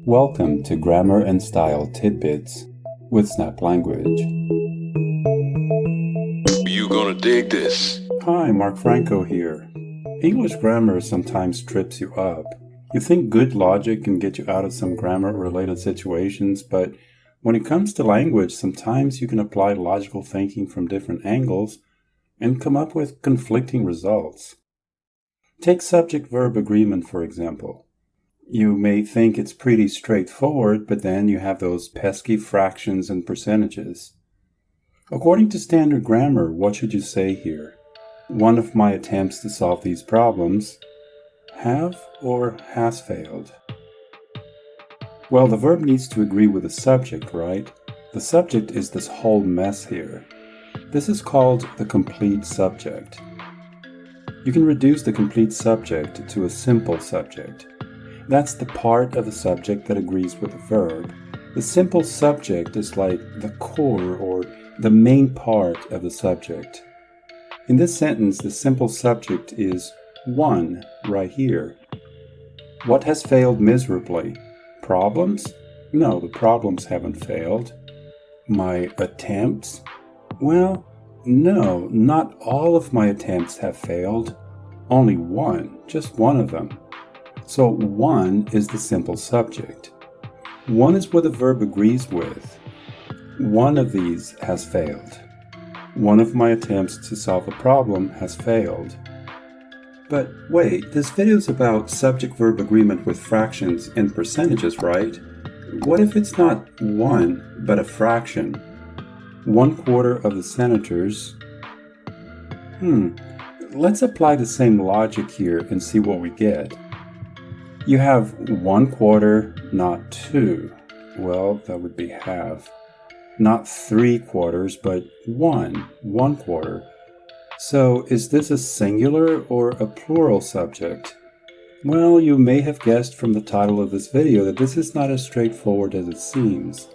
Welcome to Grammar and Style Tidbits with Snap Language. You gonna dig this. Hi, Mark Franco here. English grammar sometimes trips you up. You think good logic can get you out of some grammar-related situations, but when it comes to language, sometimes you can apply logical thinking from different angles and come up with conflicting results. Take subject-verb agreement, for example. You may think it's pretty straightforward, but then you have those pesky fractions and percentages. According to standard grammar, what should you say here? One of my attempts to solve these problems have or has failed. Well, the verb needs to agree with the subject, right? The subject is this whole mess here. This is called the complete subject. You can reduce the complete subject to a simple subject. That's the part of the subject that agrees with the verb. The simple subject is like the core or the main part of the subject. In this sentence, the simple subject is one right here. What has failed miserably? Problems? No, the problems haven't failed. My attempts? Well, no, not all of my attempts have failed. Only one, just one of them. So one is the simple subject. One is what the verb agrees with. One of these has failed. One of my attempts to solve a problem has failed. But wait, this video is about subject-verb agreement with fractions and percentages, right? What if it's not one, but a fraction? 1/4 of the senators. Let's apply the same logic here and see what we get. You have 1/4, not 2. Well, that would be half. Not 3/4, but 1/4. So, is this a singular or a plural subject? Well, you may have guessed from the title of this video that this is not as straightforward as it seems.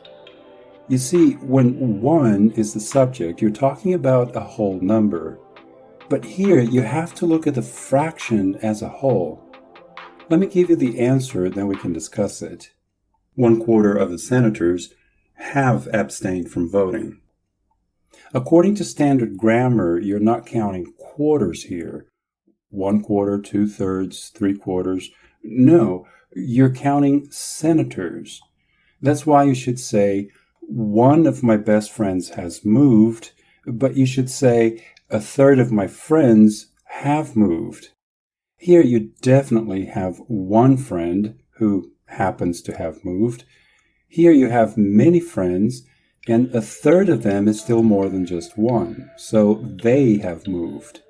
You see, when 1 is the subject, you're talking about a whole number. But here, you have to look at the fraction as a whole. Let me give you the answer, then we can discuss it. 1/4 of the senators have abstained from voting. According to standard grammar, you're not counting quarters here. 1/4, 2/3, 3/4. No, you're counting senators. That's why you should say, one of my best friends has moved, but you should say, a third of my friends have moved. Here you definitely have one friend who happens to have moved. Here you have many friends, and a third of them is still more than just one, so they have moved.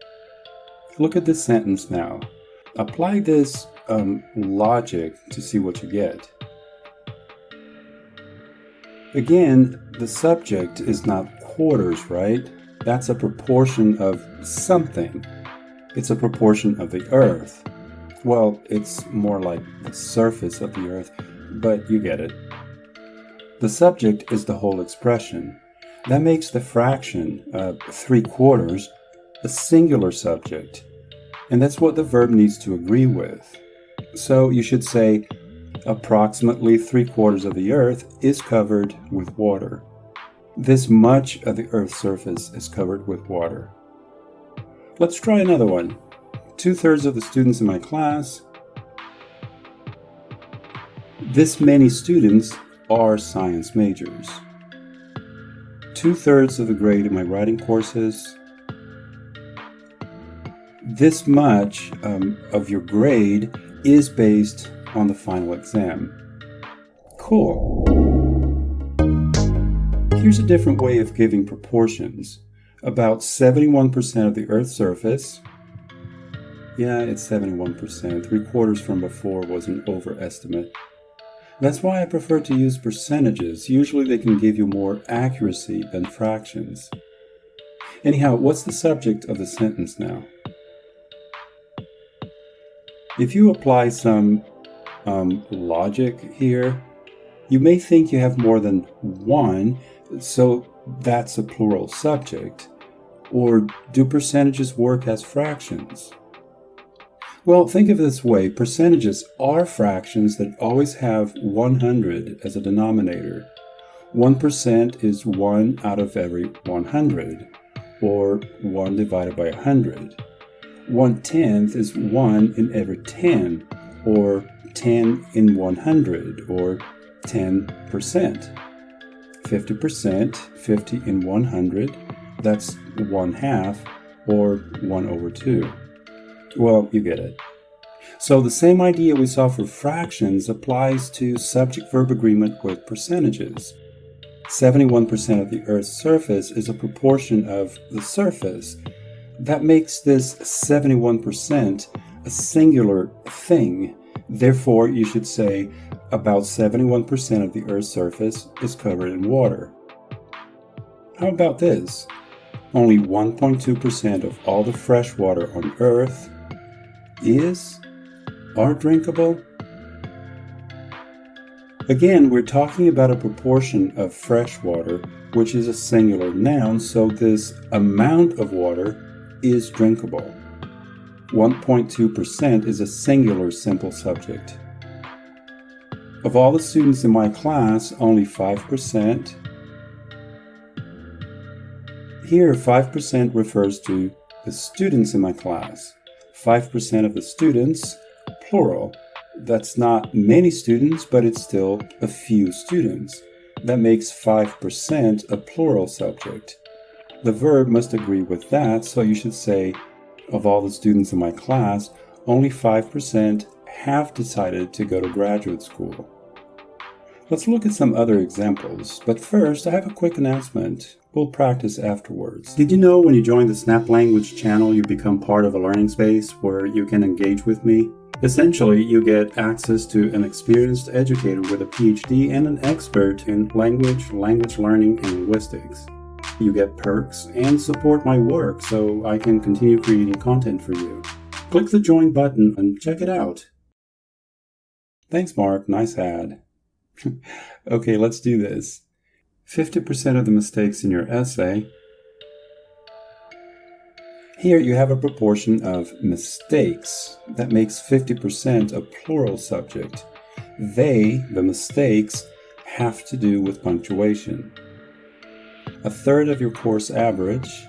Look at this sentence now. Apply this logic to see what you get. Again, the subject is not quarters, right? That's a proportion of something. It's a proportion of the earth. Well, it's more like the surface of the earth, but you get it. The subject is the whole expression. That makes the fraction, 3/4, a singular subject. And that's what the verb needs to agree with. So you should say, approximately 3/4 of the earth is covered with water. This much of the earth's surface is covered with water. Let's try another one. 2/3 of the students in my class. This many students are science majors. 2/3 of the grade in my writing courses. This much of your grade is based on the final exam. Cool. Here's a different way of giving proportions. About 71% of the Earth's surface. Yeah, it's 71%. 3/4 from before was an overestimate. That's why I prefer to use percentages. Usually they can give you more accuracy than fractions. Anyhow, what's the subject of the sentence now? If you apply some logic here, you may think you have more than one, so that's a plural subject. Or do percentages work as fractions? Well, think of it this way. Percentages are fractions that always have 100 as a denominator. 1% is 1 out of every 100, or 1 divided by 100. 1/10 is 1 in every 10, or 10 in 100, or 10%. 50%, 50 in 100, that's 1/2, or 1/2. Well, you get it. So the same idea we saw for fractions applies to subject-verb agreement with percentages. 71% of the Earth's surface is a proportion of the surface. That makes this 71% a singular thing. Therefore, you should say about 71% of the Earth's surface is covered in water. How about this? Only 1.2% of all the fresh water on Earth are drinkable. Again, we're talking about a proportion of fresh water, which is a singular noun, so this amount of water is drinkable. 1.2% is a singular simple subject. Of all the students in my class, only 5%. Here, 5% refers to the students in my class. 5% of the students, plural. That's not many students, but it's still a few students. That makes 5% a plural subject. The verb must agree with that, so you should say, of all the students in my class, only 5% have decided to go to graduate school. Let's look at some other examples, but first I have a quick announcement. We'll practice afterwards. Did you know when you join the Snap Language channel, you become part of a learning space where you can engage with me? Essentially, you get access to an experienced educator with a PhD and an expert in language learning, and linguistics. You get perks and support my work so I can continue creating content for you. Click the join button and check it out. Thanks, Mark. Nice ad. Okay, let's do this. 50% of the mistakes in your essay. Here you have a proportion of mistakes. That makes 50% a plural subject. They, the mistakes, have to do with punctuation. A third of your course average.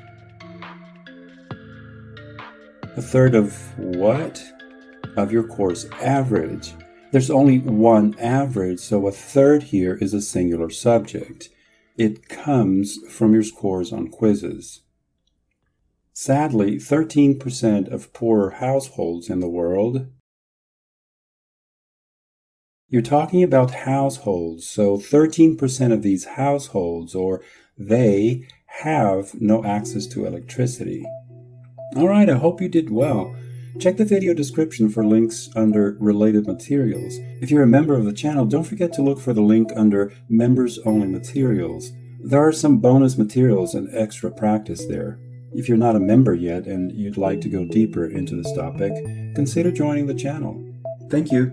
A third of what? Of your course average. There's only one average, so a third here is a singular subject. It comes from your scores on quizzes. Sadly, 13% of poorer households in the world. You're talking about households, so 13% of these households, or they, have no access to electricity. Alright, I hope you did well. Check the video description for links under related materials. If you're a member of the channel, don't forget to look for the link under members only materials. There are some bonus materials and extra practice there. If you're not a member yet and you'd like to go deeper into this topic, consider joining the channel. Thank you.